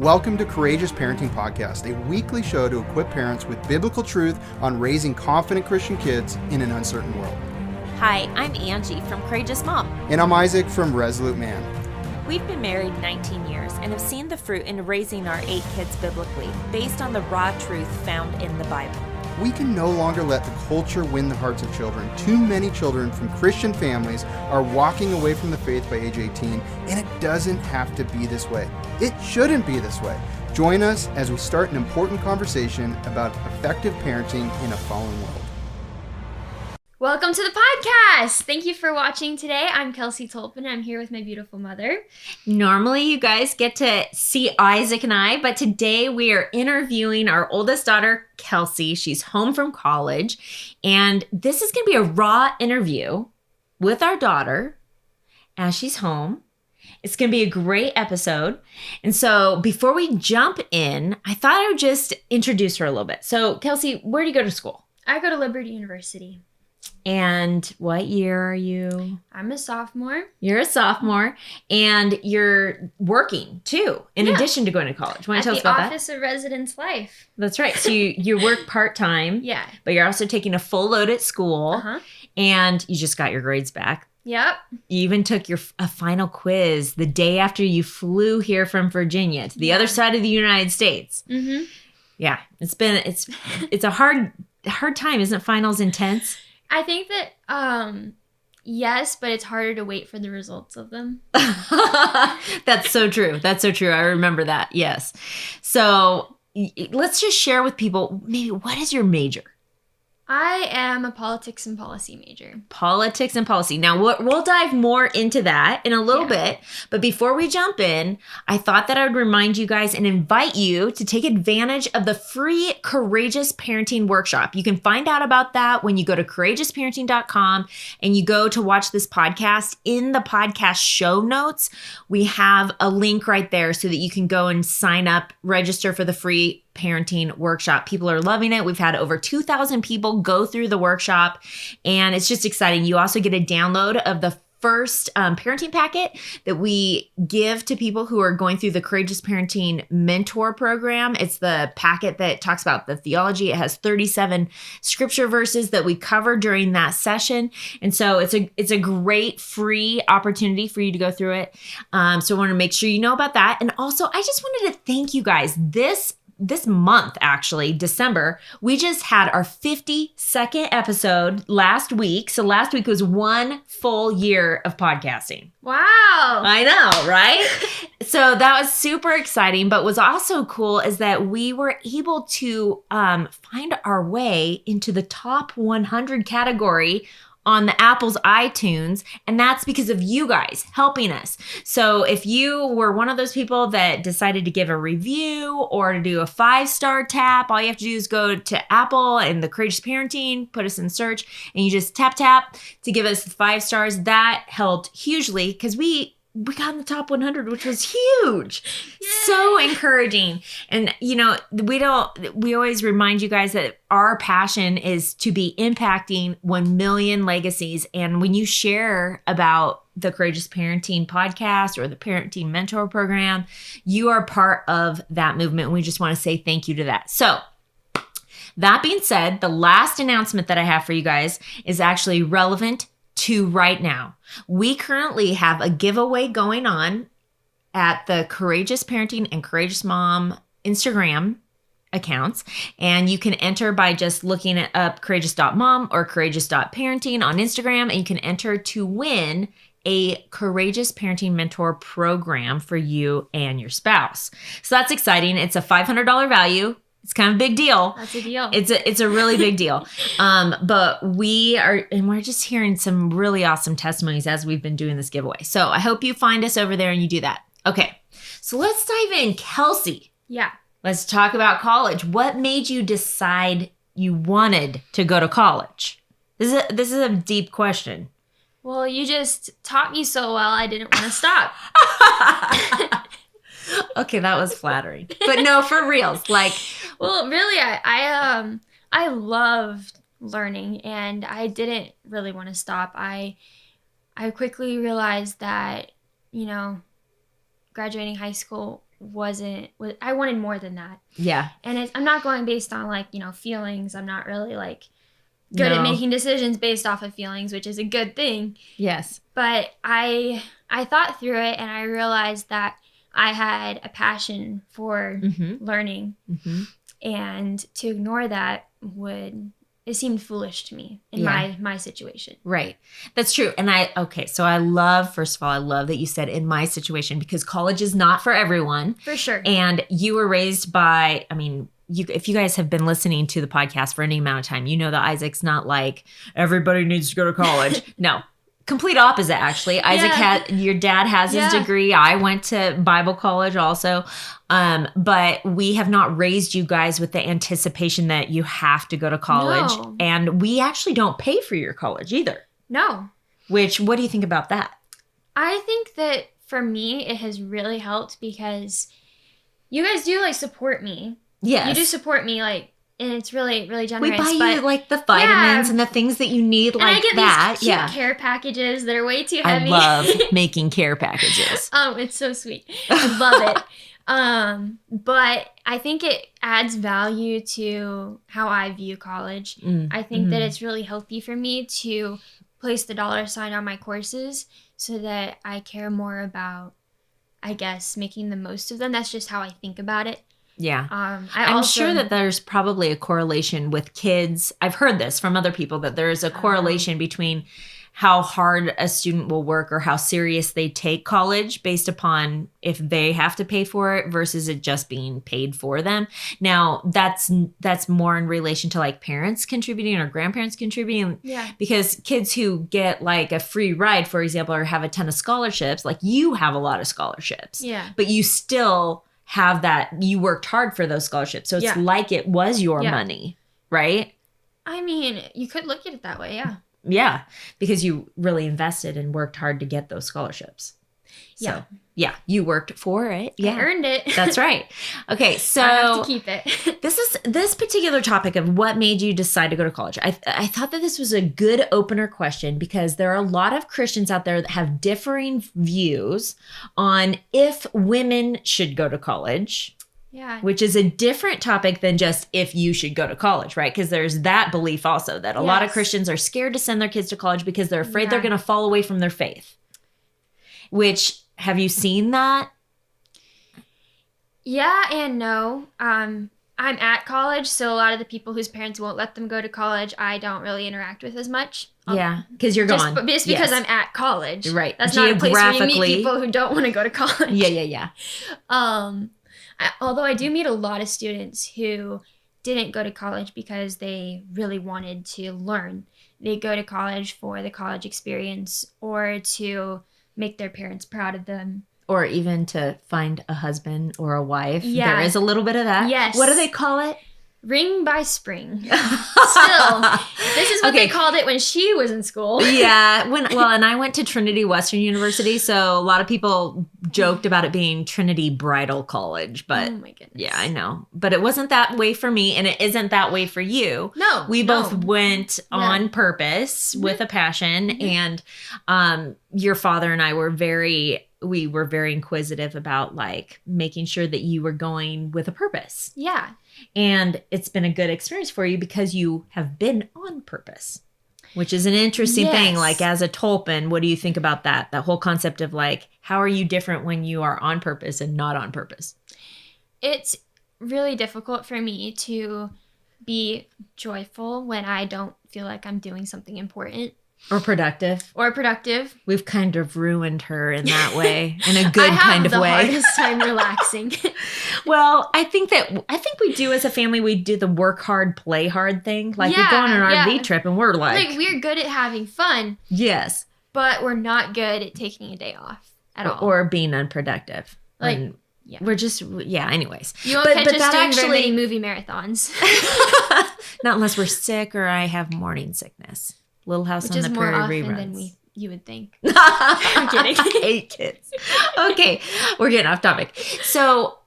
Welcome to Courageous Parenting Podcast, a weekly show to equip parents with biblical truth on raising confident Christian kids in an uncertain world. Hi, I'm Angie from Courageous Mom. And I'm Isaac from Resolute Man. We've been married 19 years and have seen the fruit in raising our 8 kids biblically, based on the raw truth found in the Bible. We can no longer let the culture win the hearts of children. Too many children from Christian families are walking away from the faith by age 18, and it doesn't have to be this way. It shouldn't be this way. Join us as we start an important conversation about effective parenting in a fallen world. Welcome to the podcast. Thank you for watching today. I'm Kelsey Tolpin. I'm here with my beautiful mother. Normally, you guys get to see Isaac and I, but today we are interviewing our oldest daughter, Kelsey. She's home from college, and this is going to be a raw interview with our daughter as she's home. It's going to be a great episode. And so before we jump in, I thought I would just introduce her a little bit. So, Kelsey, where do you go to school? I go to Liberty University. And what year are you? I'm a sophomore. You're a sophomore, and you're working too, in addition to going to college. Want to tell us about that? At the Office of Residence Life. That's right. So you work part-time. Yeah. But you're also taking a full load at school, and you just got your grades back. Yep. You even took a final quiz the day after you flew here from Virginia to the other side of the United States. Mm-hmm. Yeah. It's a hard time. Isn't finals intense? I think that, yes, but it's harder to wait for the results of them. That's so true. That's so true. I remember that. Yes. So let's just share with people, maybe, what is your major? I am a politics and policy major. Politics and policy. Now, we'll dive more into that in a little bit. But before we jump in, I thought that I would remind you guys and invite you to take advantage of the free Courageous Parenting Workshop. You can find out about that when you go to courageousparenting.com and you go to watch this podcast. In the podcast show notes, we have a link right there so that you can go and sign up, register for the free parenting workshop. People are loving it. We've had over 2,000 people go through the workshop, and it's just exciting. You also get a download of the first parenting packet that we give to people who are going through the Courageous Parenting Mentor Program. It's the packet that talks about the theology. It has 37 scripture verses that we cover during that session. And so it's a great free opportunity for you to go through it. So I want to make sure you know about that. And also, I just wanted to thank you guys. This month, actually, December, we just had our 52nd episode last week. So last week was 1 full year of podcasting. Wow. I know, right? So that was super exciting. But what's also cool is that we were able to find our way into the top 100 category on the Apple's iTunes, and that's because of you guys helping us. So if you were one of those people that decided to give a review or to do a 5-star tap, all you have to do is go to Apple and the Courageous Parenting, put us in search, and you just tap to give us 5 stars. That helped hugely because we got in the top 100, which was huge. Yay. So encouraging. And, we always remind you guys that our passion is to be impacting 1 million legacies. And when you share about the Courageous Parenting podcast or the Parenting Mentor Program, you are part of that movement. And we just want to say thank you to that. So that being said, the last announcement that I have for you guys is actually relevant to right now. We currently have a giveaway going on at the Courageous Parenting and Courageous Mom Instagram accounts. And you can enter by just looking it up courageous.mom or courageous.parenting on Instagram. And you can enter to win a Courageous Parenting Mentor Program for you and your spouse. So that's exciting. It's a $500 value. It's kind of a big deal. That's a deal. It's a really big deal. But we're just hearing some really awesome testimonies as we've been doing this giveaway. So I hope you find us over there and you do that. Okay. So let's dive in. Kelsey. Yeah. Let's talk about college. What made you decide you wanted to go to college? This is a deep question. Well, you just taught me so well, I didn't want to stop. Okay, that was flattering. But no, for reals. Well, really, I loved learning, and I didn't really want to stop. I quickly realized that, graduating high school I wanted more than that. Yeah. And I'm not going based on like, feelings. I'm not really like good No. at making decisions based off of feelings, which is a good thing. Yes. But I thought through it and I realized that I had a passion for learning, and to ignore that it seemed foolish to me in my situation. Right. That's true. And so first of all, I love that you said in my situation, because college is not for everyone. For sure. And you were raised by, if you guys have been listening to the podcast for any amount of time, you know that Isaac's not like, everybody needs to go to college. No. Complete opposite, actually. Isaac your dad has his degree. I went to Bible college also. But we have not raised you guys with the anticipation that you have to go to college. No. And we actually don't pay for your college either. No. What do you think about that? I think that for me, it has really helped because you guys do like support me. Yes. You do support me, like, and it's really, really generous. We buy you like the vitamins and the things that you need, and like I get that. These cute care packages that are way too I heavy. love making care packages. It's so sweet. I love it. But I think it adds value to how I view college. I think that it's really healthy for me to place the dollar sign on my courses so that I care more about, I guess, making the most of them. That's just how I think about it. Yeah. I'm sure that there's probably a correlation with kids. I've heard this from other people, that there's a correlation between how hard a student will work or how serious they take college based upon if they have to pay for it versus it just being paid for them. Now, that's more in relation to like parents contributing or grandparents contributing. Yeah. Because kids who get like a free ride, for example, or have a ton of scholarships, like you have a lot of scholarships. Yeah. But you still have that, you worked hard for those scholarships. So it's like it was your money, right? I mean, you could look at it that way, yeah. Yeah, because you really invested and worked hard to get those scholarships. So, you worked for it. Yeah. I earned it. That's right. Okay, so I have to keep it. this particular topic of what made you decide to go to college. I thought that this was a good opener question because there are a lot of Christians out there that have differing views on if women should go to college. Yeah. Which is a different topic than just if you should go to college, right? Because there's that belief also that a lot of Christians are scared to send their kids to college because they're afraid they're going to fall away from their faith. Which, have you seen that? Yeah and no. I'm at college, so a lot of the people whose parents won't let them go to college, I don't really interact with as much. Yeah, because you're gone. Just because I'm at college. Right. That's not a place where you meet people who don't want to go to college. Yeah. Although I do meet a lot of students who didn't go to college because they really wanted to learn. They go to college for the college experience or to make their parents proud of them. Or even to find a husband or a wife. Yeah. There is a little bit of that. Yes. What do they call it? Ring by spring. Still, this is what they called it when she was in school. Yeah. And I went to Trinity Western University, so a lot of people joked about it being Trinity Bridal College, but oh my goodness. Yeah, I know. But it wasn't that way for me, and it isn't that way for you. No. We both went on purpose with a passion, and your father and I were very inquisitive about like making sure that you were going with a purpose. Yeah. And it's been a good experience for you because you have been on purpose, which is an interesting thing. Like as a Tolpin, what do you think about that? That whole concept of like, how are you different when you are on purpose and not on purpose? It's really difficult for me to be joyful when I don't feel like I'm doing something important. Or productive. We've kind of ruined her in that way, in a good kind of way. I have the hardest time relaxing. Well, I think we do as a family, we do the work hard, play hard thing. Like we go on an RV trip and we're like we're good at having fun. Yes. But we're not good at taking a day off at all. Or being unproductive. Like, we're just, anyways. You won't catch us doing very many movie marathons. Not unless we're sick or I have morning sickness. Little House on the Prairie reruns. Which is more often than you would think. I'm kidding. I hate kids. Okay, we're getting off topic. So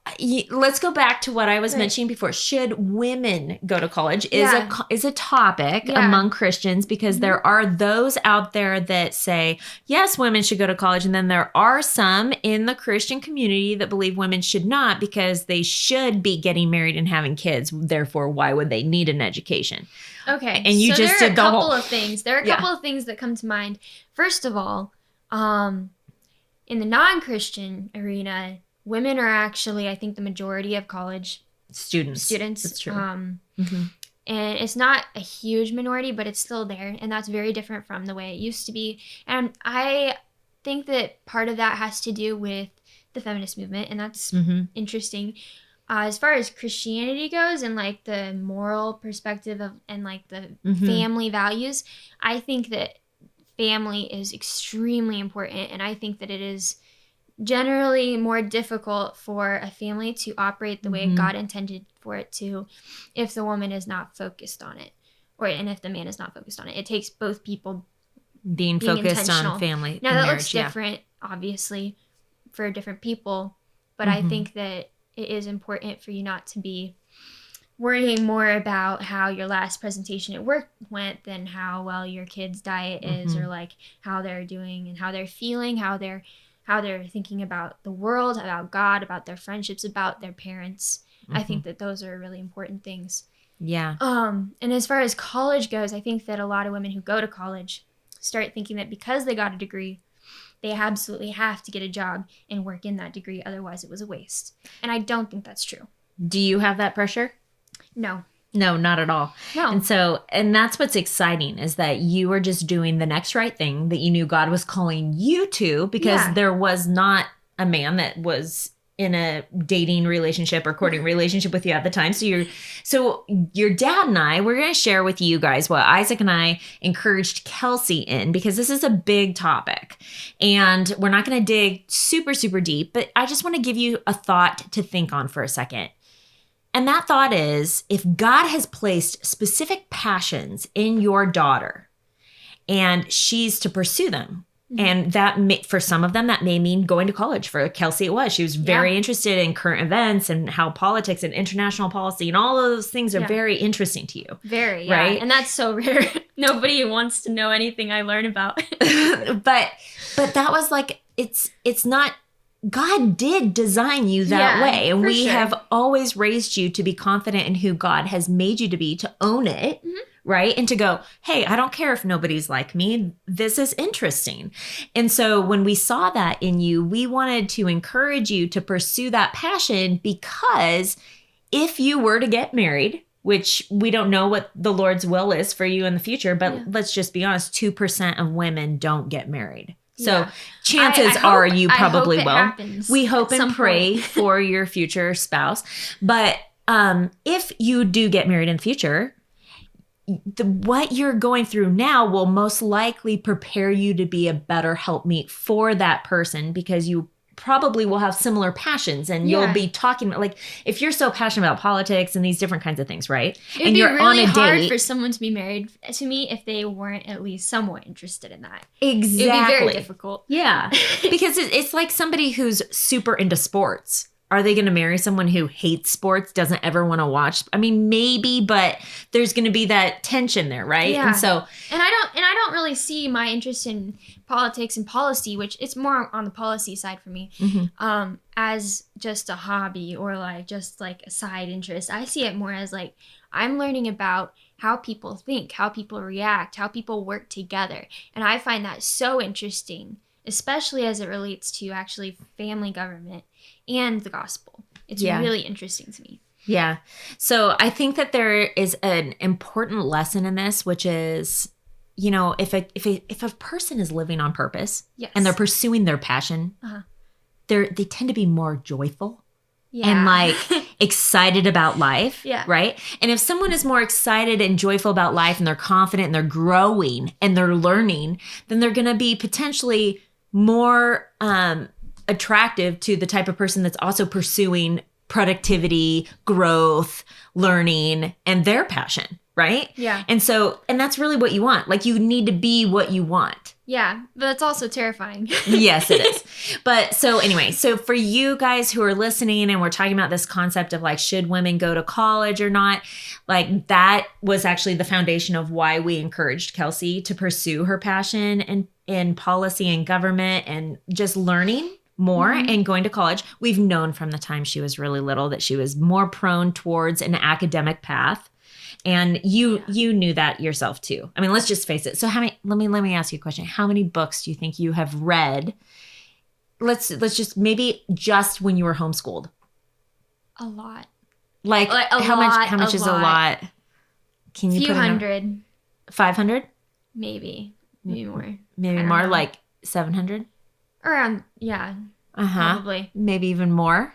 let's go back to what I was Right. mentioning before. Should women go to college Yeah. is a topic Yeah. among Christians, because there are those out there that say, yes, women should go to college. And then there are some in the Christian community that believe women should not, because they should be getting married and having kids. Therefore, why would they need an education? Okay. And you so just there are did a the couple whole- of things. There are a Yeah. couple of things that come to mind. First of all, in the non-Christian arena, women are actually, I think, the majority of college Students. That's true. Mhm. And it's not a huge minority, but it's still there. And that's very different from the way it used to be. And I think that part of that has to do with the feminist movement. And that's Mhm. interesting. As far as Christianity goes and like the moral perspective of and like the Mhm. family values, I think that family is extremely important. And I think that it is generally more difficult for a family to operate the way Mhm. God intended for it to if the woman is not focused on it, and if the man is not focused on it. It takes both people Being being focused intentional. on family. Now and that marriage, looks yeah. different, obviously, for different people, but I Mhm. think that it is important for you not to be worrying more about how your last presentation at work went than how well your kid's diet is, Mhm. or like how they're doing and how they're feeling, how they're thinking about the world, about God, about their friendships, about their parents. I think that those are really important things. Yeah. And as far as college goes, I think that a lot of women who go to college start thinking that because they got a degree, they absolutely have to get a job and work in that degree. Otherwise, it was a waste. And I don't think that's true. Do you have that pressure? No. No, not at all. No. And that's what's exciting, is that you are just doing the next right thing that you knew God was calling you to, because Yeah. there was not a man that was in a dating relationship or courting relationship with you at the time. So your dad and I, we're going to share with you guys what Isaac and I encouraged Kelsey in, because this is a big topic and we're not going to dig super, super deep, but I just want to give you a thought to think on for a second. And that thought is, if God has placed specific passions in your daughter and she's to pursue them, and that for some of them, that may mean going to college. For Kelsey, it was. She was very interested in current events and how politics and international policy and all of those things are very interesting to you. Very, yeah. Right? And that's so rare. Nobody wants to know anything I learn about. but that was like, it's not, God did design you that way. And for we sure. have always raised you to be confident in who God has made you to be, to own it, right? And to go, hey, I don't care if nobody's like me. This is interesting. And so when we saw that in you, we wanted to encourage you to pursue that passion, because if you were to get married, which we don't know what the Lord's will is for you in the future, but let's just be honest, 2% of women don't get married. So Yeah. chances I hope- are you I hope probably it will. happens We hope at and some pray point. for your future spouse. But if you do get married in the future, what you're going through now will most likely prepare you to be a better helpmeet for that person, because you probably will have similar passions and you'll be talking about, like, if you're so passionate about politics and these different kinds of things, right? It would And be you're really on a hard date. for someone to be married to me if they weren't at least somewhat interested in that. Exactly. It would be very difficult. Yeah. Because it's like somebody who's super into sports. Are they going to marry someone who hates sports, doesn't ever want to watch? I mean, maybe, but there's going to be that tension there, right? Yeah. And so, And I don't really see my interest in politics and policy, which it's more on the policy side for me, as just a hobby or like just like a side interest. I see it more as like I'm learning about how people think, how people react, how people work together. And I find that so interesting, especially as it relates to actually family government and the gospel. It's really interesting to me. yeah. So I think that there is an important lesson in this, which is, you know, if a person is living on purpose and they're pursuing their passion, they tend to be more joyful and like excited about life, right? And if someone is more excited and joyful about life and they're confident and they're growing and they're learning, then they're going to be potentially more attractive to the type of person that's also pursuing productivity, growth, learning, and their passion, right? Yeah. And so, and that's really what you want. Like, you need to be what you want. Yeah, but it's also terrifying. Yes, it is. But so anyway, so for you guys who are listening and we're talking about this concept of like, should women go to college or not? Like that was actually the foundation of why we encouraged Kelsey to pursue her passion in policy and government and just learning more and going to college. We've known from the time she was really little that she was more prone towards an academic path. And you knew that yourself too. I mean, let's just face it. So let me ask you a question. How many books do you think you have read? Let's just maybe just when you were homeschooled. A lot. Like how much is a lot? Can you few put hundred. 500? Maybe more. Maybe more, know. Like 700? Around, probably. Maybe even more.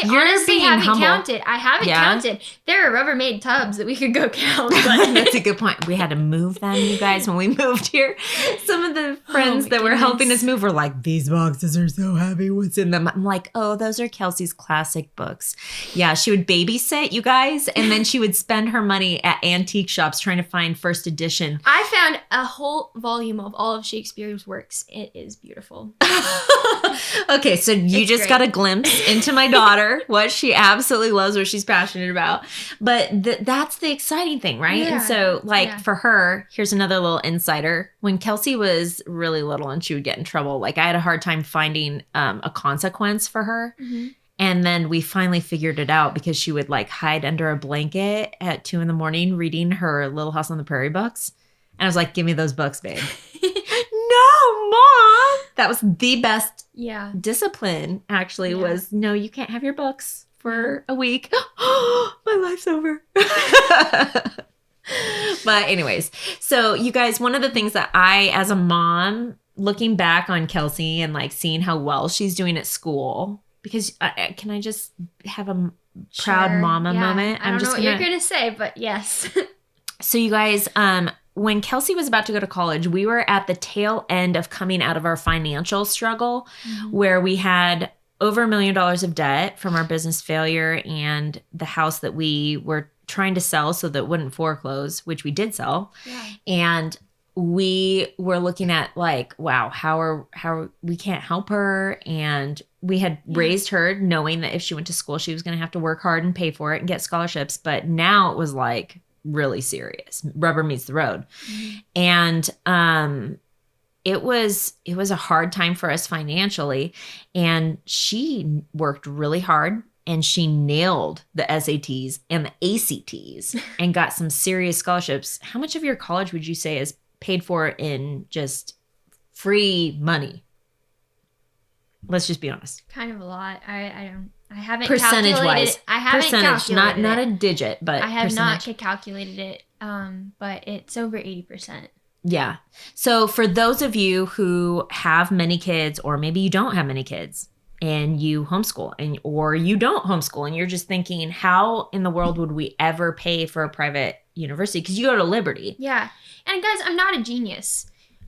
You're honestly haven't counted. I haven't counted. There are Rubbermaid tubs that we could go count. But that's a good point. We had to move them, you guys, when we moved here. Some of the friends that were helping us move were like, these boxes are so heavy. What's in them? I'm like, oh, those are Kelsey's classic books. Yeah, she would babysit you guys, and then she would spend her money at antique shops trying to find first edition. I found a whole volume of all of Shakespeare's works. It is beautiful. Okay, so you just got a glimpse into my daughter, what she absolutely loves, what she's passionate about. But that's the exciting thing, right? Yeah. And so, for her, here's another little insider. When Kelsey was really little and she would get in trouble, like I had a hard time finding a consequence for her. Mm-hmm. And then we finally figured it out because she would like hide under a blanket at 2 a.m. reading her Little House on the Prairie books. And I was like, give me those books, babe. No, Mom. That was the best discipline, actually, was no, you can't have your books for a week. My life's over. But anyways, so you guys, one of the things that I, as a mom, looking back on Kelsey and like seeing how well she's doing at school, because can I just have a proud mama moment? I don't know what you're going to say, but yes. So you guys, when Kelsey was about to go to college, we were at the tail end of coming out of our financial struggle where we had over $1 million of debt from our business failure and the house that we were trying to sell so that it wouldn't foreclose, which we did sell. Yeah. And we were looking at like, wow, how we can't help her. And we had raised her knowing that if she went to school, she was going to have to work hard and pay for it and get scholarships. But now it was like really serious. Rubber meets the road. And it was a hard time for us financially. And she worked really hard and she nailed the SATs and the ACTs and got some serious scholarships. How much of your college would you say is paid for in just free money? Let's just be honest. Kind of a lot. I haven't percentage calculated wise. It. I haven't calculated not it. a digit, but I have percentage. not calculated it. But it's over 80%. Yeah. So for those of you who have many kids, or maybe you don't have many kids and you homeschool or you don't homeschool and you're just thinking, how in the world would we ever pay for a private university? Because you go to Liberty. Yeah. And guys, I'm not a genius.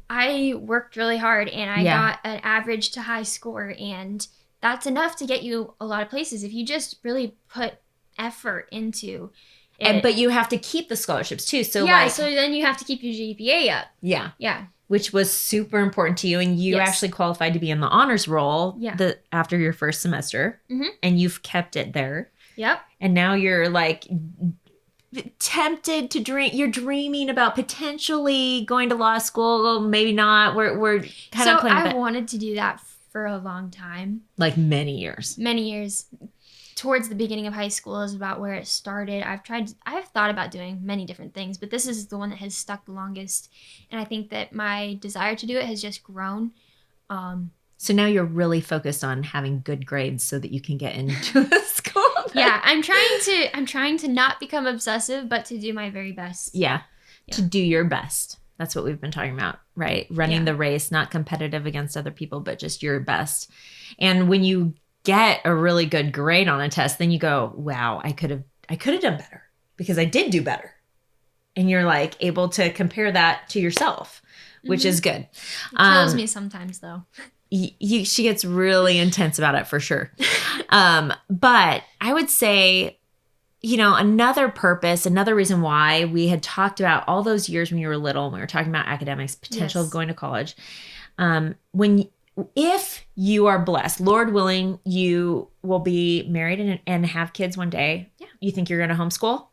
I worked really hard and I got an average to high score, and that's enough to get you a lot of places if you just really put effort into it. But you have to keep the scholarships too. So so then you have to keep your GPA up. Yeah. Yeah. Which was super important to you. And you actually qualified to be in the honors roll after your first semester. Mm-hmm. And you've kept it there. Yep. And now you're like tempted to dream. You're dreaming about potentially going to law school. Maybe not. We're kind of playing. So I wanted to do that for a long time. Like many years. Many years. Towards the beginning of high school is about where it started. I've thought about doing many different things, but this is the one that has stuck the longest. And I think that my desire to do it has just grown. So now you're really focused on having good grades so that you can get into a school. Yeah, I'm trying to not become obsessive, but to do my very best. Yeah. To do your best. That's what we've been talking about, right? Running the race, not competitive against other people, but just your best. And when you get a really good grade on a test, then you go, wow, I could have done better because I did do better. And you're like able to compare that to yourself, which is good. It kills me sometimes though. She gets really intense about it for sure. But I would say another purpose, another reason why we had talked about all those years when you were little, and we were talking about academics, potential of going to college. If you are blessed, Lord willing, you will be married and have kids one day. Yeah. You think you're going to homeschool?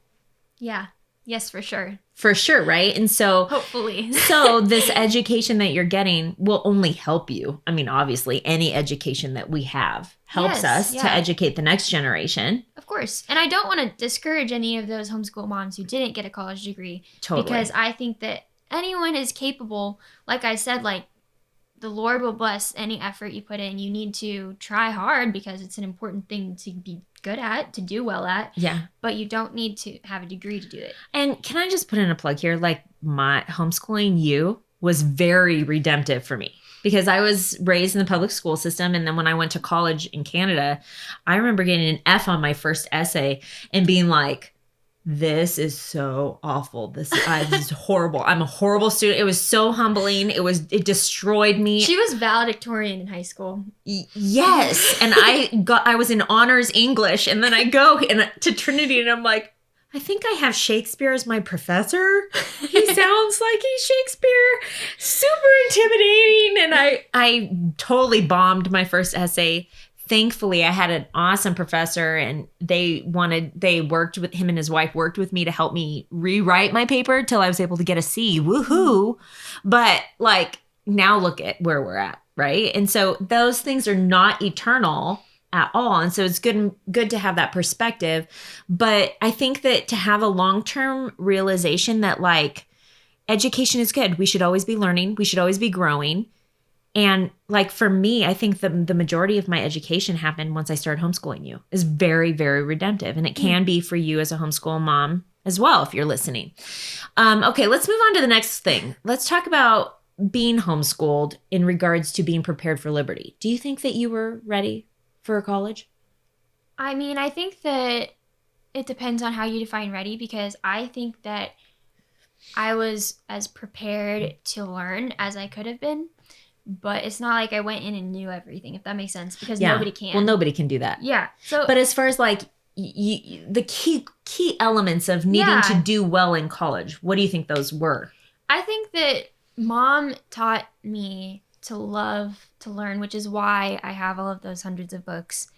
Yeah. Yes, for sure. For sure, right? And so hopefully. So this education that you're getting will only help you. I mean, obviously, any education that we have helps us to educate the next generation. Of course. And I don't want to discourage any of those homeschool moms who didn't get a college degree. Totally. Because I think that anyone is capable. Like I said, the Lord will bless any effort you put in. You need to try hard because it's an important thing to be good at, to do well at. Yeah. But you don't need to have a degree to do it. And can I just put in a plug here? My homeschooling you was very redemptive for me because I was raised in the public school system. And then when I went to college in Canada, I remember getting an F on my first essay and being like, this is so awful. This is horrible. I'm a horrible student. It was so humbling. It destroyed me. She was valedictorian in high school. Yes. And I was in honors English. And then I go to Trinity and I'm like, I think I have Shakespeare as my professor. He sounds like he's Shakespeare. Super intimidating. And I totally bombed my first essay. Thankfully, I had an awesome professor and they worked with him and his wife worked with me to help me rewrite my paper till I was able to get a C. Woohoo. But now look at where we're at, right? And so those things are not eternal at all. And so it's good to have that perspective. But I think that to have a long-term realization that education is good. We should always be learning. We should always be growing. And for me, I think the majority of my education happened once I started homeschooling you. Is very, very redemptive. And it can be for you as a homeschool mom as well, if you're listening. Okay, let's move on to the next thing. Let's talk about being homeschooled in regards to being prepared for liberty. Do you think that you were ready for college? I mean, I think that it depends on how you define ready, because I think that I was as prepared to learn as I could have been. But it's not like I went in and knew everything, if that makes sense, because nobody can. Well, nobody can do that. Yeah. So, but as far as the key elements of needing to do well in college, what do you think those were? I think that Mom taught me to love to learn, which is why I have all of those hundreds of books.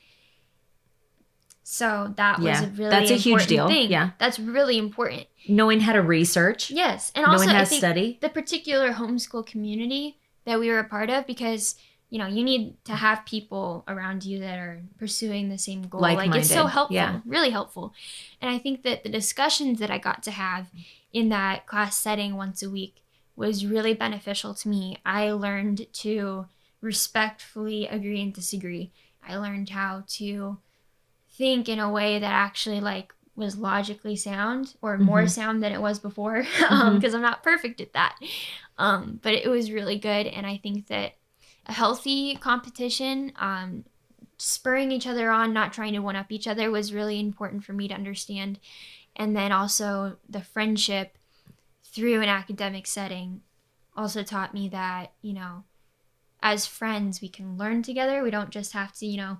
So that was a really huge deal. Thing. Yeah, that's really important. Knowing how to research. Yes, and also knowing how I to study. The particular homeschool community that we were a part of, because you need to have people around you that are pursuing the same goal. Like-minded. It's so helpful, really helpful. And I think that the discussions that I got to have in that class setting once a week was really beneficial to me. I learned to respectfully agree and disagree. I learned how to think in a way that actually was logically sound, or more sound than it was before, because I'm not perfect at that. But it was really good. And I think that a healthy competition, spurring each other on, not trying to one-up each other, was really important for me to understand. And then also the friendship through an academic setting also taught me that, as friends, we can learn together. We don't just have to,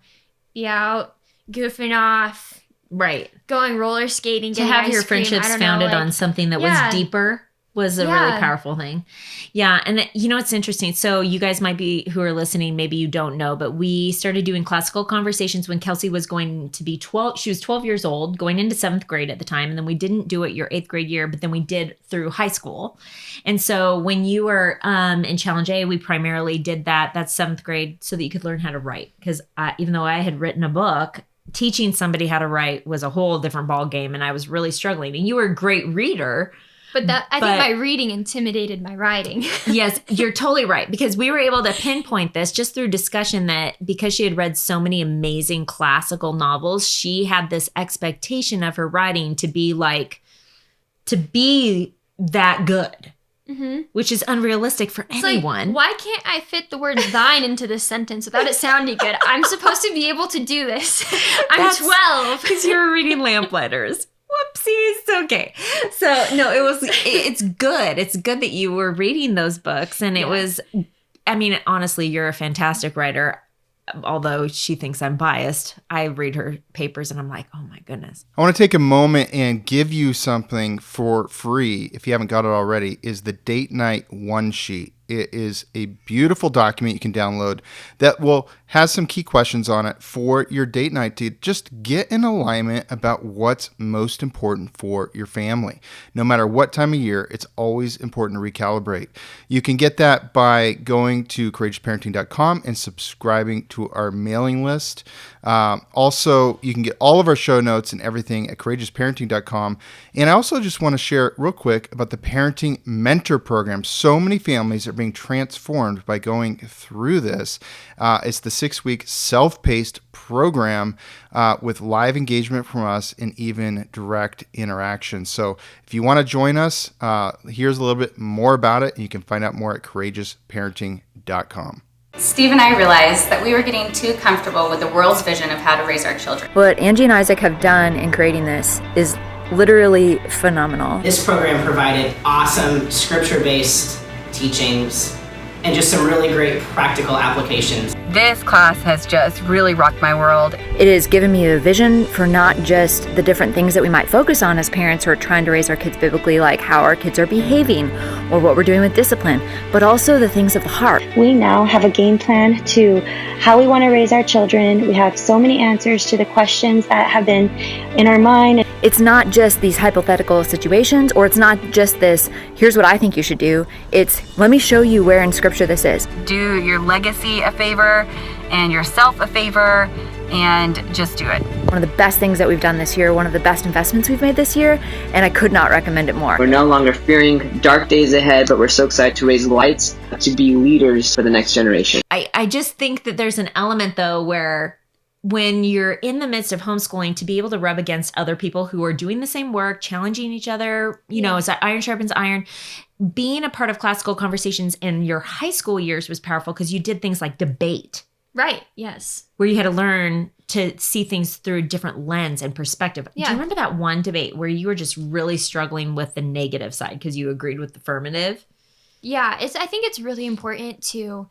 be out goofing off. Right. Going roller skating. To have your friendships founded on something that was deeper was a really powerful thing. Yeah. And it's interesting. So you guys might be, who are listening, maybe you don't know, but we started doing classical conversations when Kelsey was going to be 12. She was 12 years old, going into 7th grade at the time. And then we didn't do it your 8th grade year, but then we did through high school. And so when you were in Challenge A, we primarily did that's 7th grade, so that you could learn how to write. Because even though I had written a book, teaching somebody how to write was a whole different ball game, and I was really struggling. And you were a great reader. But I think my reading intimidated my writing. Yes, you're totally right. Because we were able to pinpoint this just through discussion, that because she had read so many amazing classical novels, she had this expectation of her writing to be that good. Mm-hmm. Which is unrealistic for anyone. Why can't I fit the word thine into this sentence without it sounding good? I'm supposed to be able to do this. I'm 12. Because you were reading Lamplighters. Whoopsies. Okay. So no, it's good. It's good that you were reading those books. And it was, honestly, you're a fantastic writer. although she thinks I'm biased, I read her papers and I'm like, oh my goodness. I want to take a moment and give you something for free, if you haven't got it already, is the Date Night One Sheet. It is a beautiful document you can download that will has some key questions on it for your date night to just get in alignment about what's most important for your family. No matter what time of year, it's always important to recalibrate. You can get that by going to courageousparenting.com and subscribing to our mailing list. Also, you can get all of our show notes and everything at courageousparenting.com. And I also just want to share real quick about the Parenting Mentor Program. So many families are being transformed by going through this. It's the 6-week self-paced program with live engagement from us and even direct interaction. So if you want to join us, here's a little bit more about it. And you can find out more at courageousparenting.com. Steve and I realized that we were getting too comfortable with the world's vision of how to raise our children. What Angie and Isaac have done in creating this is literally phenomenal. This program provided awesome scripture-based teachings and just some really great practical applications. This class has just really rocked my world. It has given me a vision for not just the different things that we might focus on as parents who are trying to raise our kids biblically, like how our kids are behaving or what we're doing with discipline, but also the things of the heart. We now have a game plan to how we want to raise our children. We have so many answers to the questions that have been in our mind. It's not just these hypothetical situations, or it's not just this, here's what I think you should do. It's, let me show you where in Scripture this is. Do your legacy a favor and yourself a favor and just do it. One of the best things that we've done this year, one of the best investments we've made this year, and I could not recommend it more. We're no longer fearing dark days ahead, but we're so excited to raise lights, to be leaders for the next generation. I just think that there's an element, though, where when you're in the midst of homeschooling, to be able to rub against other people who are doing the same work, challenging each other, you know, as iron sharpens iron, being a part of classical conversations in your high school years was powerful because you did things like debate. Right. Yes. Where you had to learn to see things through a different lens and perspective. Yeah. Do you remember that one debate where you were just really struggling with the negative side because you agreed with the affirmative? Yeah. I think it's really important to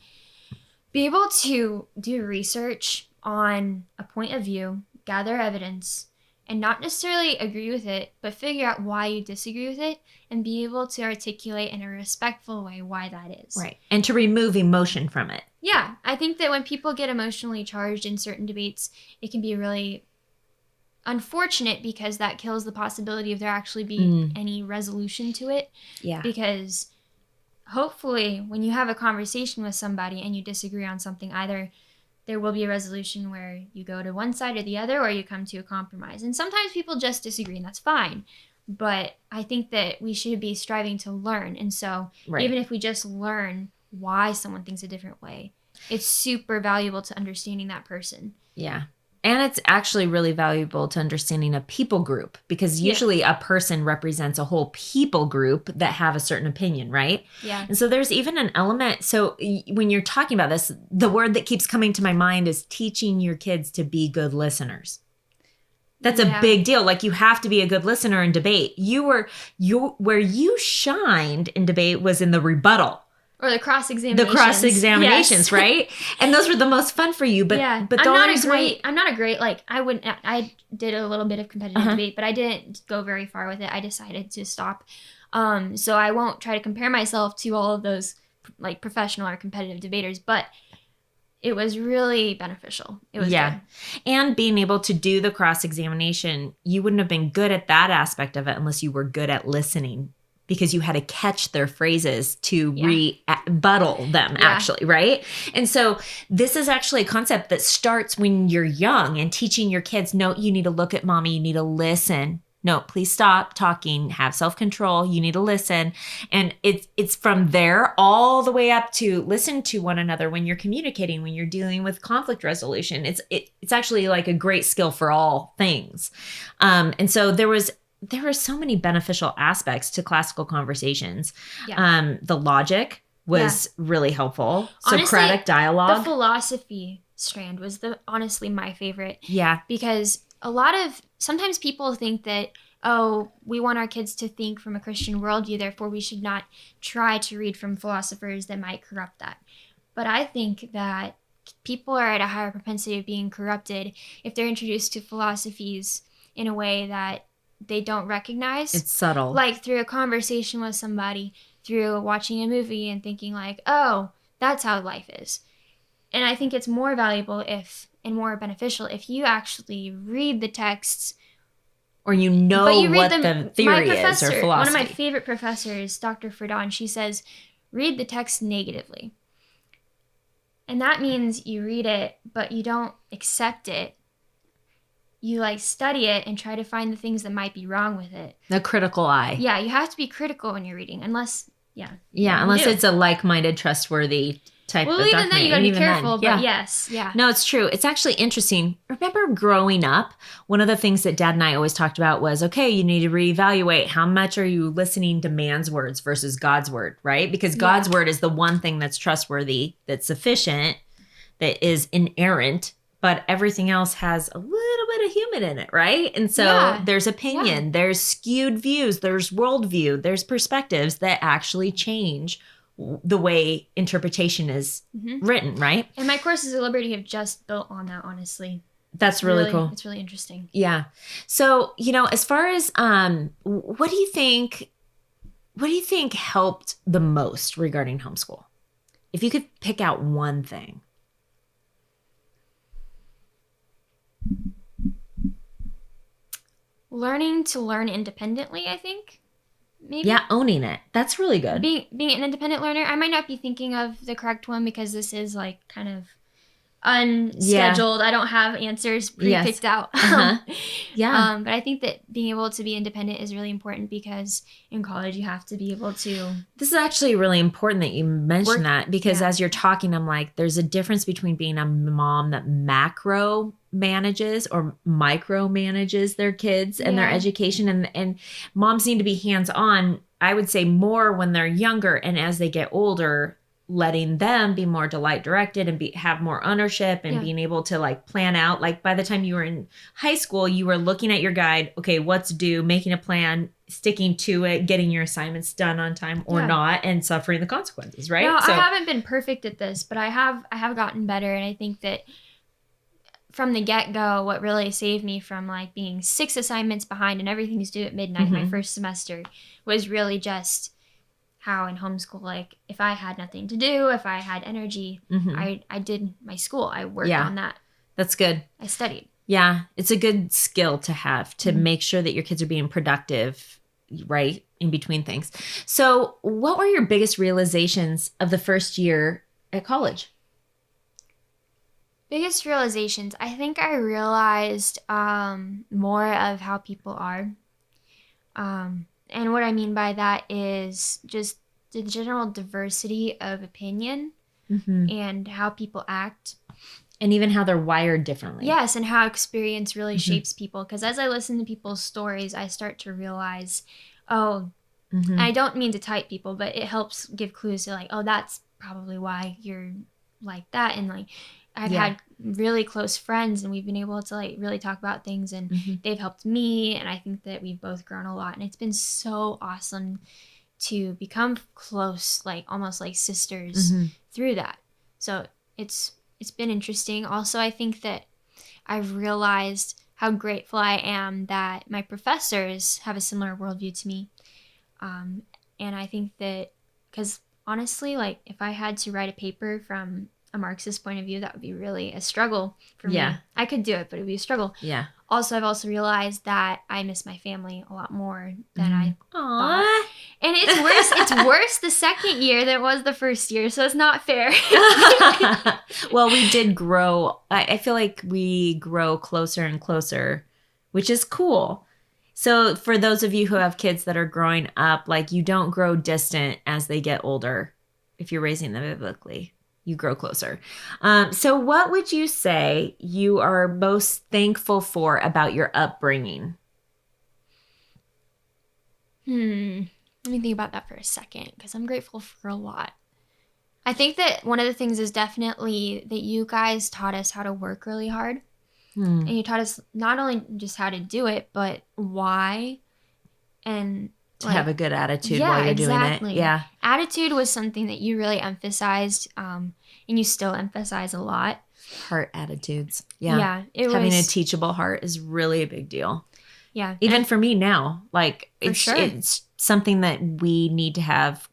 be able to do research on a point of view, gather evidence, and not necessarily agree with it, but figure out why you disagree with it and be able to articulate in a respectful way why that is. Right. And to remove emotion from it. Yeah. I think that when people get emotionally charged in certain debates, it can be really unfortunate because that kills the possibility of there actually being any resolution to it. Yeah. Because hopefully when you have a conversation with somebody and you disagree on something, either there will be a resolution where you go to one side or the other, or you come to a compromise. And sometimes people just disagree, and that's fine. But I think that we should be striving to learn. And so even if we just learn why someone thinks a different way, it's super valuable to understanding that person. Yeah. And it's actually really valuable to understanding a people group because usually a person represents a whole people group that have a certain opinion, right? Yeah. And so there's even an element. So when you're talking about this, the word that keeps coming to my mind is teaching your kids to be good listeners. That's a big deal. Like you have to be a good listener in debate. Where you shined in debate was in the rebuttal. Or the cross-examinations. The cross-examinations, right? And those were the most fun for you. But the only reason I'm not a great, like, I did a little bit of competitive debate, but I didn't go very far with it. I decided to stop. So I won't try to compare myself to all of those, like, professional or competitive debaters, but it was really beneficial. It was good. And being able to do the cross-examination, you wouldn't have been good at that aspect of it unless you were good at listening. Because you had to catch their phrases to rebuttal them, actually, right? And so this is actually a concept that starts when you're young and teaching your kids, no, you need to look at mommy, you need to listen. No, please stop talking, have self-control, you need to listen. And it's from there all the way up to listen to one another when you're communicating, when you're dealing with conflict resolution. It's actually like a great skill for all things. And so there were so many beneficial aspects to classical conversations. Yeah. The logic was really helpful. Honestly, Socratic dialogue. The philosophy strand was honestly my favorite. Yeah. Because sometimes people think that, we want our kids to think from a Christian worldview, therefore we should not try to read from philosophers that might corrupt that. But I think that people are at a higher propensity of being corrupted if they're introduced to philosophies in a way that they don't recognize. It's subtle. Like through a conversation with somebody, through watching a movie and thinking like, oh, that's how life is. And I think it's more valuable and more beneficial if you actually read the texts. Or you know what the theory is or philosophy. One of my favorite professors, Dr. Ferdon, she says, read the text negatively. And that means you read it, but you don't accept it. You like study it and try to find the things that might be wrong with it. The critical eye. Yeah, you have to be critical when you're reading, unless it's a like-minded, trustworthy type of document. Well, even then, you gotta be careful, but yes. No, it's true. It's actually interesting. Remember growing up, one of the things that Dad and I always talked about was, okay, you need to reevaluate how much are you listening to man's words versus God's word, right? Because God's word is the one thing that's trustworthy, that's sufficient, that is inerrant, but everything else has a little bit of human in it, right? And so there's opinion, there's skewed views, there's worldview, there's perspectives that actually change the way interpretation is written, right? And my courses at Liberty have just built on that, honestly. That's really cool. It's really interesting. Yeah. So, as far as what do you think helped the most regarding homeschool? If you could pick out one thing. Learning to learn independently, I think. Maybe. Yeah, owning it. That's really good. Being an independent learner, I might not be thinking of the correct one because this is like kind of unscheduled. I don't have answers pre-picked out. But I think that being able to be independent is really important because in college you have to be able to. This is actually really important that you mention that because as you're talking, I'm like, there's a difference between being a mom that macro manages or micro manages their kids and their education, and moms need to be hands-on, I would say, more when they're younger, and as they get older, letting them be more delight directed and have more ownership and being able to like plan out. Like by the time you were in high school, you were looking at your guide, okay, what's due, making a plan, sticking to it, getting your assignments done on time or not, and suffering the consequences, right? No, I haven't been perfect at this, but I have gotten better, and I think that from the get-go, what really saved me from like being 6 assignments behind and everything's due at midnight my first semester was really just how in homeschool, like if I had nothing to do, if I had energy, I did my school. I worked on that. That's good. I studied. Yeah. It's a good skill to have to make sure that your kids are being productive, right? In between things. So what were your biggest realizations of the first year at college? Biggest realizations. I think I realized more of how people are. And what I mean by that is just the general diversity of opinion and how people act. And even how they're wired differently. Yes, and how experience really shapes people. Because as I listen to people's stories, I start to realize, I don't mean to type people, but it helps give clues to like, oh, that's probably why you're like that. And like, I've had really close friends and we've been able to like really talk about things and they've helped me. And I think that we've both grown a lot. And it's been so awesome to become close, like almost like sisters through that. So it's been interesting. Also, I think that I've realized how grateful I am that my professors have a similar worldview to me. And I think that, because honestly, like if I had to write a paper from a Marxist point of view, that would be really a struggle for me. I could do it, but it would be a struggle. Also, I've also realized that I miss my family a lot more than I thought. And it's worse. It's worse the second year than it was the first year, so it's not fair. Well, we did grow. I feel like we grow closer and closer, which is cool. So for those of you who have kids that are growing up, like you don't grow distant as they get older if you're raising them biblically. You grow closer. So what would you say you are most thankful for about your upbringing? Let me think about that for a second, because I'm grateful for a lot. I think that one of the things is definitely that you guys taught us how to work really hard. And you taught us not only just how to do it, but why. And To have a good attitude while you're doing it. Yeah. Attitude was something that you really emphasized, and you still emphasize a lot. Heart attitudes. Yeah. Yeah. Having a teachable heart is really a big deal. Yeah. Even for me now, like For it's something that we need to have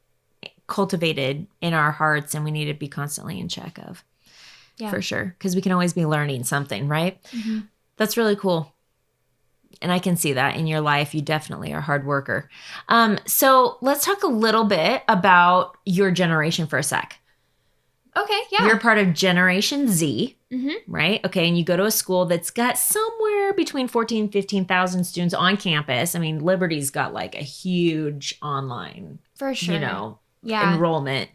cultivated in our hearts, and we need to be constantly in check of. Yeah. For sure. Because we can always be learning something, right? Mm-hmm. That's really cool. And I can see that in your life. You definitely are a hard worker. So let's talk a little bit about your generation for a sec. Okay, yeah. You're part of Generation Z, Mm-hmm. right? Okay, and you go to a school that's got somewhere between 14,000 and 15,000 students on campus. I mean, Liberty's got like a huge online, For sure. enrollment,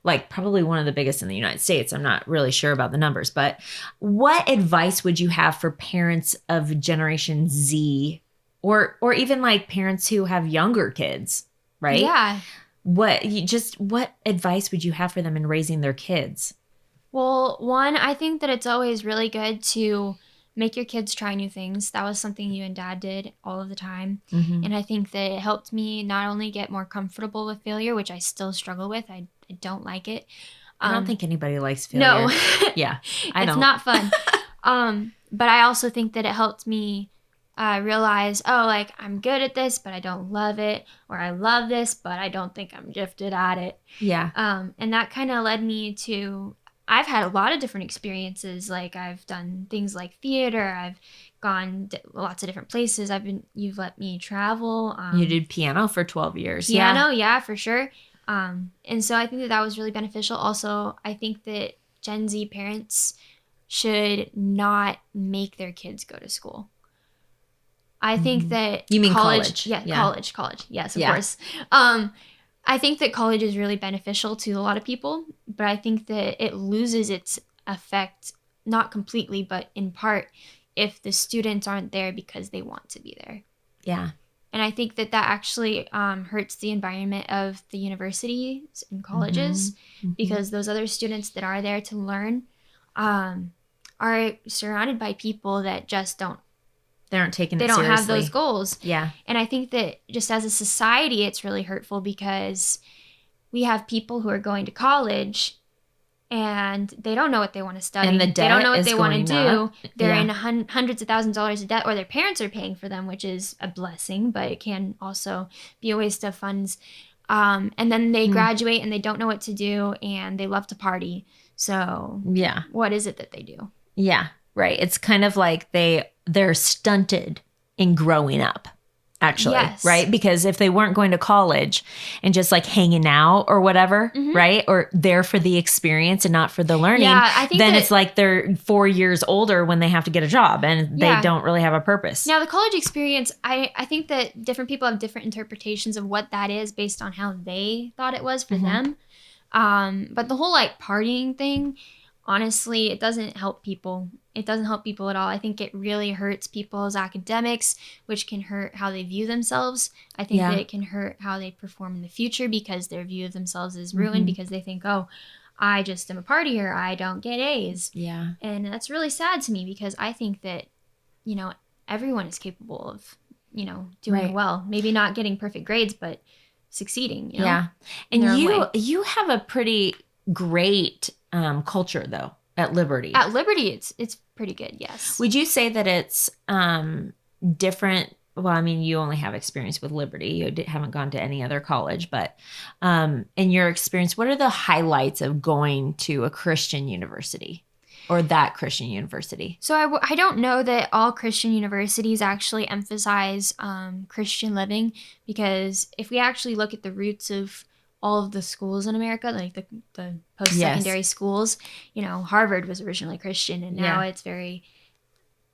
like probably one of the biggest in the United States. I'm not really sure about the numbers, but what advice would you have for parents of Generation Z, or even like parents who have younger kids, right? Yeah. What advice would you have for them in raising their kids? Well, one, I think that it's always really good to make your kids try new things. That was something you and Dad did all of the time. Mm-hmm. And I think that it helped me not only get more comfortable with failure, which I still struggle with. I don't like it. I don't think anybody likes failure. No. Yeah, I don't. It's not fun. But I also think that it helped me realize, like, I'm good at this, but I don't love it. Or I love this, but I don't think I'm gifted at it. Yeah. And that kind of led me to, I've had a lot of different experiences. Like, I've done things like theater. I've gone lots of different places. You've let me travel. You did piano for 12 years. Piano, yeah, for sure. And so I think that was really beneficial. Also, I think that Gen Z parents should not make their kids go to school. I think that You mean college? Yeah, Yeah. college. Yes, of course. I think that college is really beneficial to a lot of people, but I think that it loses its effect, not completely, but in part, if the students aren't there because they want to be there. Yeah. And I think that actually hurts the environment of the universities and colleges, Mm-hmm. because those other students that are there to learn are surrounded by people that just don't They aren't taking it they don't seriously. have those goals. Yeah. And I think that just as a society, it's really hurtful because we have people who are going to college and they don't know what they want to study. And the they don't know debt what is they want to going do. up. They're Yeah. in hundreds of thousands of dollars of debt, or their parents are paying for them, which is a blessing, but it can also be a waste of funds. And then they graduate and they don't know what to do and they love to party. So Yeah. what is it that they do? Yeah. Right. It's kind of like they're stunted in growing up, actually. Yes. Right? Because if they weren't going to college and just like hanging out or whatever, right? Or there for the experience and not for the learning, Yeah, I think then that- it's like they're 4 years older when they have to get a job and they Yeah. don't really have a purpose. Now, the college experience, I think that different people have different interpretations of what that is based on how they thought it was for them. But the whole like partying thing, honestly, it doesn't help people. It doesn't help people at all. I think it really hurts people's academics, which can hurt how they view themselves. I think Yeah. that it can hurt how they perform in the future because their view of themselves is ruined because they think, oh, I just am a partier. I don't get A's. Yeah. And that's really sad to me because I think that, everyone is capable of, doing Right. well. Maybe not getting perfect grades, but succeeding. Yeah. in their own And way. you have a pretty great culture though at Liberty. At Liberty, it's pretty good, yes. Would you say that it's different? Well, I mean, you only have experience with Liberty. You haven't gone to any other college, but in your experience, what are the highlights of going to a Christian university or that Christian university? So I don't know that all Christian universities actually emphasize Christian living, because if we actually look at the roots of all of the schools in America, like the post-secondary schools, Harvard was originally Christian, and now it's very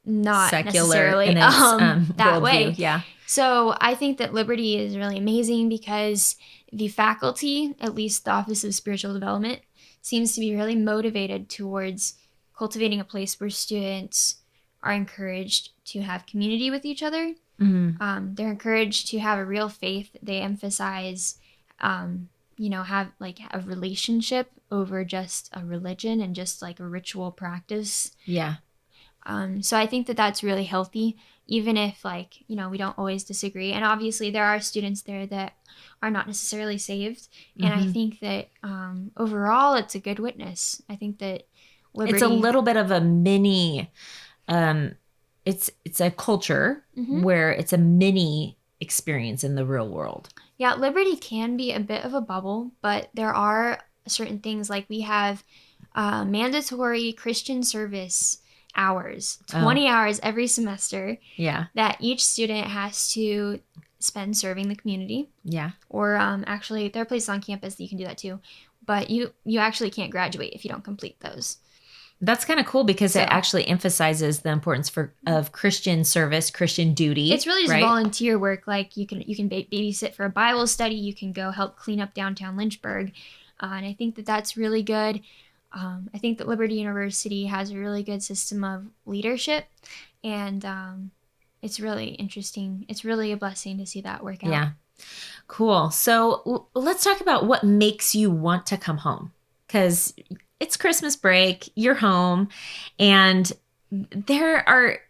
not Secular necessarily in its, that way. worldview. Yeah. So I think that Liberty is really amazing because the faculty, at least the Office of Spiritual Development, seems to be really motivated towards cultivating a place where students are encouraged to have community with each other. Mm-hmm. They're encouraged to have a real faith. They emphasize, have like a relationship over just a religion and just like a ritual practice. Yeah. So I think that that's really healthy, even if like, we don't always disagree. And obviously there are students there that are not necessarily saved. And I think that overall it's a good witness. I think that liberty. It's a little bit of a mini, it's a culture where it's a mini experience in the real world. Yeah, Liberty can be a bit of a bubble, but there are certain things like we have mandatory Christian service hours, 20 hours every semester. Yeah. That each student has to spend serving the community. Yeah. Or actually, there are places on campus that you can do that too. But you actually can't graduate if you don't complete those. That's kind of cool because it actually emphasizes the importance of Christian service, Christian duty. It's really just volunteer work. Like you can babysit for a Bible study. You can go help clean up downtown Lynchburg. And I think that that's really good. I think that Liberty University has a really good system of leadership. And it's really interesting. It's really a blessing to see that work out. Yeah. Cool. So let's talk about what makes you want to come home. Because it's Christmas break, you're home, and our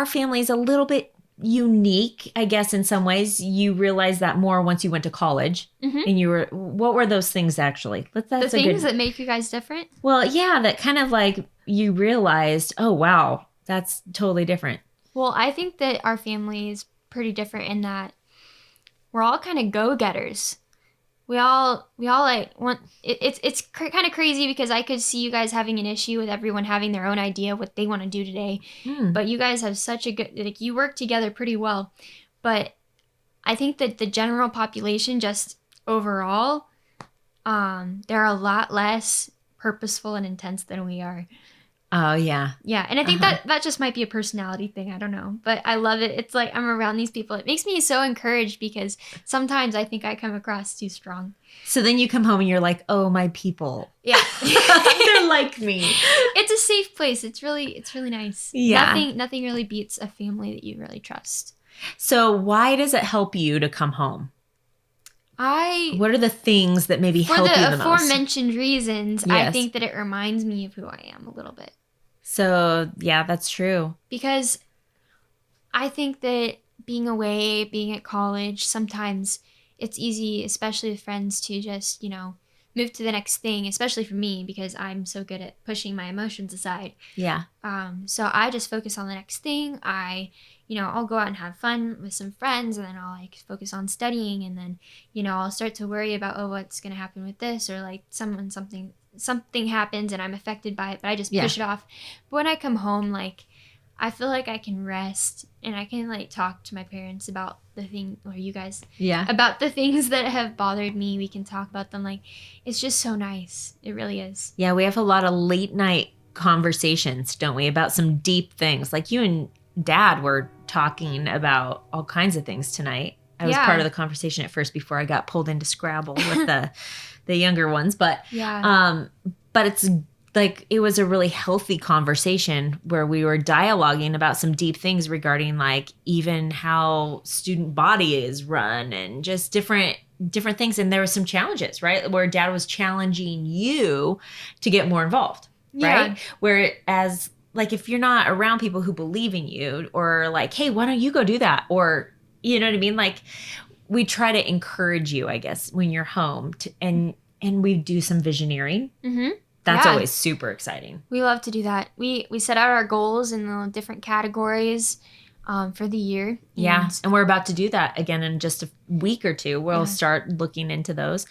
family is a little bit unique, I guess, in some ways. You realize that more once you went to college. And what were those things actually? The things that make you guys different? Well, yeah, that kind of like you realized, oh, wow, that's totally different. Well, I think that our family is pretty different in that we're all kind of go-getters. We all like want it's kind of crazy because I could see you guys having an issue with everyone having their own idea of what they want to do today. But you guys have such a good, like, you work together pretty well. But I think that the general population, just overall, they're a lot less purposeful and intense than we are. Oh, yeah. Yeah, and I think that just might be a personality thing. I don't know. But I love it. It's like I'm around these people. It makes me so encouraged because sometimes I think I come across too strong. So then you come home and you're like, oh, my people. Yeah. They're like me. It's a safe place. It's really nice. Yeah. Nothing really beats a family that you really trust. So why does it help you to come home? What are the things that maybe help you the most? For the aforementioned reasons, yes. I think that it reminds me of who I am a little bit. So, yeah, that's true. Because I think that being away, being at college, sometimes it's easy, especially with friends, to just, move to the next thing, especially for me, because I'm so good at pushing my emotions aside. Yeah. So I just focus on the next thing. I'll go out and have fun with some friends, and then I'll focus on studying, and then, I'll start to worry about, what's going to happen with this, or something happens and I'm affected by it, but I just push it off. But when I come home, I feel like I can rest and I can talk to my parents about the thing, or you guys, about the things that have bothered me. We can talk about them. It's just so nice. It really is. Yeah, we have a lot of late night conversations, don't we, about some deep things. Like you and Dad were talking about all kinds of things tonight. I was part of the conversation at first before I got pulled into Scrabble with the younger ones, but it's it was a really healthy conversation where we were dialoguing about some deep things regarding even how student body is run and just different things. And there were some challenges, right? Where Dad was challenging you to get more involved, right? Whereas if you're not around people who believe in you, or hey, why don't you go do that? Or, you know what I mean? We try to encourage you, I guess, when you're home and we do some visioneering. Mm-hmm. That's always super exciting. We love to do that. We set out our goals in the different categories for the year. And we're about to do that again in just a week or two. We'll start looking into those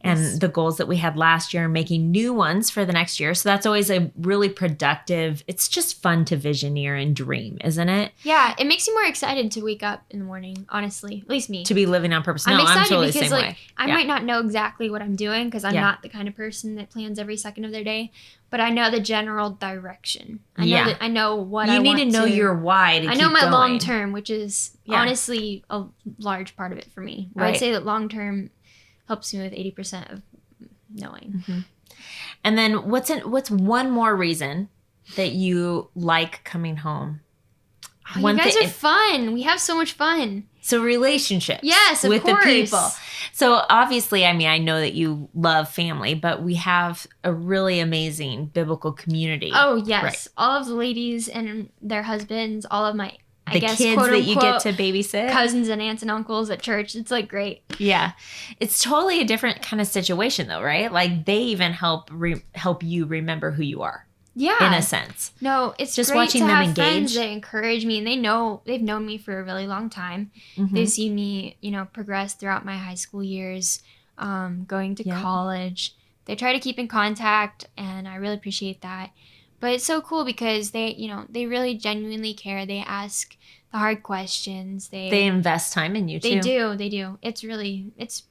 and the goals that we had last year and making new ones for the next year. So that's always a really productive, it's just fun to visioneer and dream, isn't it? Yeah, it makes you more excited to wake up in the morning, honestly. At least me. To be living on purpose. I'm excited totally because the same way. I might not know exactly what I'm doing because I'm not the kind of person that plans every second of their day, but I know the general direction. I know what I want to. You need to know your why to I know my long term, which is honestly a large part of it for me. Right. I would say that long term helps me with 80% of knowing. Mm-hmm. And then what's one more reason that you like coming home? Oh, you guys are fun. We have so much fun. So relationships. Yes, of with course. the people. So obviously, I mean, I know that you love family, but we have a really amazing biblical community. Oh, yes. Right. All of the ladies and their husbands, all of my, I The guess, kids quote that you get unquote, to babysit. cousins and aunts and uncles at church. It's like great. Yeah. It's totally a different kind of situation though, right? Like they even help you remember who you are. Yeah. In a sense. No, it's just great watching to them have engage. friends that encourage me, and they've known me for a really long time. Mm-hmm. They see me, progress throughout my high school years, going to college. They try to keep in contact, and I really appreciate that. But it's so cool because they really genuinely care. They ask the hard questions. They invest time in you too. They do. It's really it's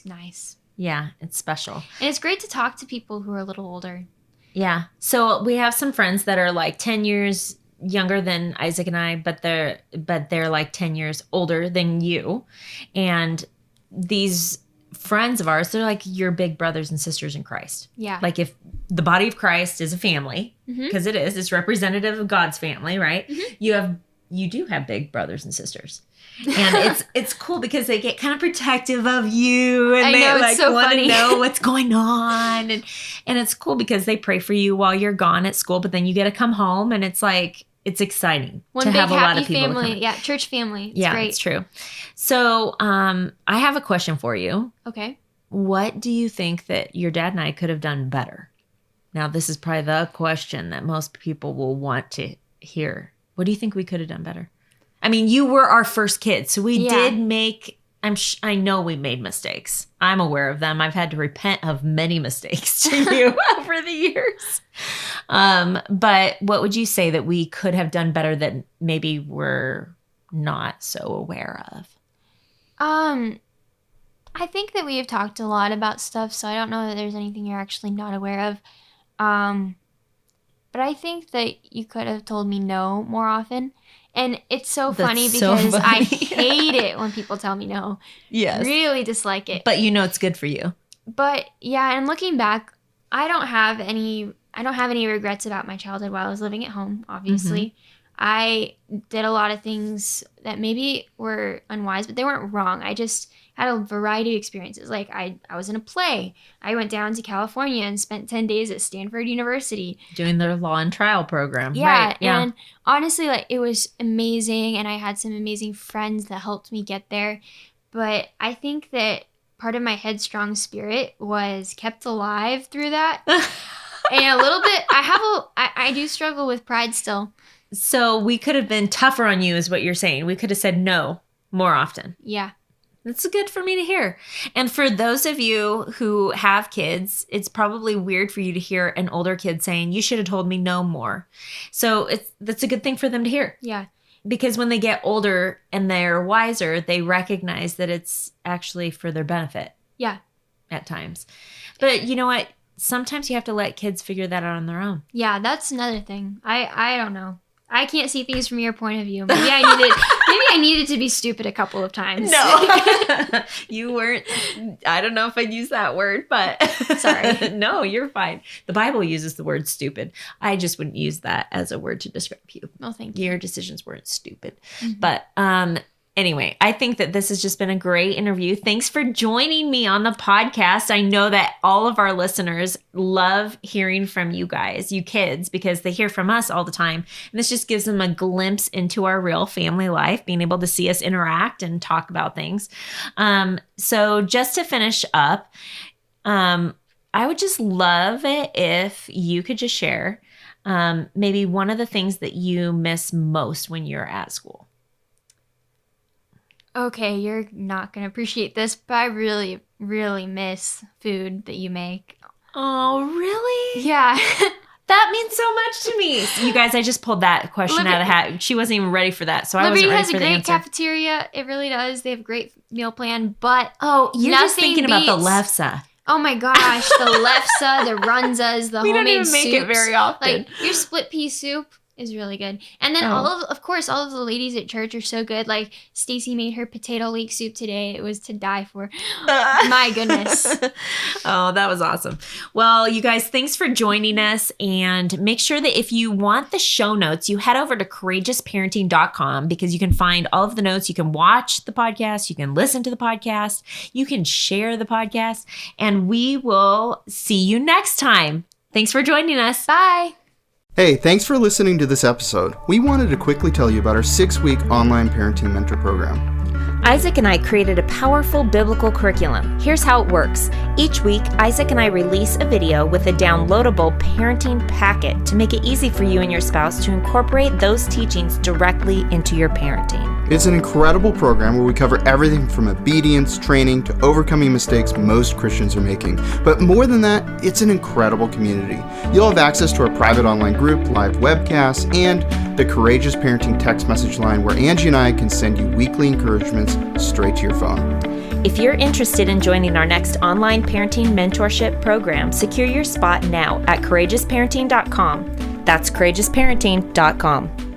nice. Yeah, it's special. And it's great to talk to people who are a little older. Yeah. So we have some friends that are like 10 years younger than Isaac and I, but they're like 10 years older than you. And these friends of ours, they're like your big brothers and sisters in Christ. Yeah. Like if the body of Christ is a family, because it's representative of God's family, right? Mm-hmm. You do have big brothers and sisters. And it's cool because they get kind of protective of you and they like want to know what's going on. And it's cool because they pray for you while you're gone at school, but then you get to come home and it's like, it's exciting to have a lot of people. Family. Yeah, church family. It's great. It's true. So I have a question for you. Okay. What do you think that your dad and I could have done better? Now, this is probably the question that most people will want to hear. What do you think we could have done better? I mean, you were our first kid, so we did make, I know we made mistakes. I'm aware of them. I've had to repent of many mistakes to you over the years. But what would you say that we could have done better that maybe we're not so aware of? I think that we have talked a lot about stuff, so I don't know that there's anything you're actually not aware of. But I think that you could have told me no more often. And it's so funny because I hate it when people tell me no. Yes. Really dislike it. But you know it's good for you. But yeah, and looking back, I don't have any regrets about my childhood while I was living at home, obviously. Mm-hmm. I did a lot of things that maybe were unwise, but they weren't wrong. I just had a variety of experiences. Like I was in a play. I went down to California and spent 10 days at Stanford University. Doing their law and trial program. Yeah, right. Yeah. And honestly, like it was amazing. And I had some amazing friends that helped me get there. But I think that part of my headstrong spirit was kept alive through that. And a little bit, I do struggle with pride still. So we could have been tougher on you is what you're saying. We could have said no more often. Yeah. That's good for me to hear. And for those of you who have kids, it's probably weird for you to hear an older kid saying, you should have told me no more. So that's a good thing for them to hear. Yeah. Because when they get older and they're wiser, they recognize that it's actually for their benefit. Yeah. At times. But you know what? Sometimes you have to let kids figure that out on their own. Yeah, that's another thing. I don't know. I can't see things from your point of view. Maybe I needed to be stupid a couple of times. No. You weren't. I don't know if I'd use that word, but sorry. No, you're fine. The Bible uses the word stupid. I just wouldn't use that as a word to describe you. Oh, thank you. Your decisions weren't stupid. Mm-hmm. But anyway, I think that this has just been a great interview. Thanks for joining me on the podcast. I know that all of our listeners love hearing from you guys, you kids, because they hear from us all the time. And this just gives them a glimpse into our real family life, being able to see us interact and talk about things. So just to finish up, I would just love it if you could just share maybe one of the things that you miss most when you're at school. Okay, you're not going to appreciate this, but I really, really miss food that you make. Oh, really? Yeah. That means so much to me. You guys, I just pulled that question out of the hat. She wasn't even ready for that, so I wasn't ready for the answer. Liberty has a great cafeteria. It really does. They have a great meal plan, but you're just thinking about the lefse. Oh my gosh, the lefse, the runzas, the homemade soups. We don't even make it very often. Like your split pea soup is really good. And then of course, all of the ladies at church are so good. Like Stacy made her potato leek soup today. It was to die for. My goodness. Oh, that was awesome. Well, you guys, thanks for joining us. And make sure that if you want the show notes, you head over to courageousparenting.com, because you can find all of the notes. You can watch the podcast. You can listen to the podcast. You can share the podcast. And we will see you next time. Thanks for joining us. Bye. Hey, thanks for listening to this episode. We wanted to quickly tell you about our 6-week online parenting mentor program. Isaac and I created a powerful biblical curriculum. Here's how it works. Each week, Isaac and I release a video with a downloadable parenting packet to make it easy for you and your spouse to incorporate those teachings directly into your parenting. It's an incredible program where we cover everything from obedience, training, to overcoming mistakes most Christians are making. But more than that, it's an incredible community. You'll have access to our private online group, live webcasts, and the Courageous Parenting text message line where Angie and I can send you weekly encouragements straight to your phone. If you're interested in joining our next online parenting mentorship program, secure your spot now at courageousparenting.com. That's courageousparenting.com.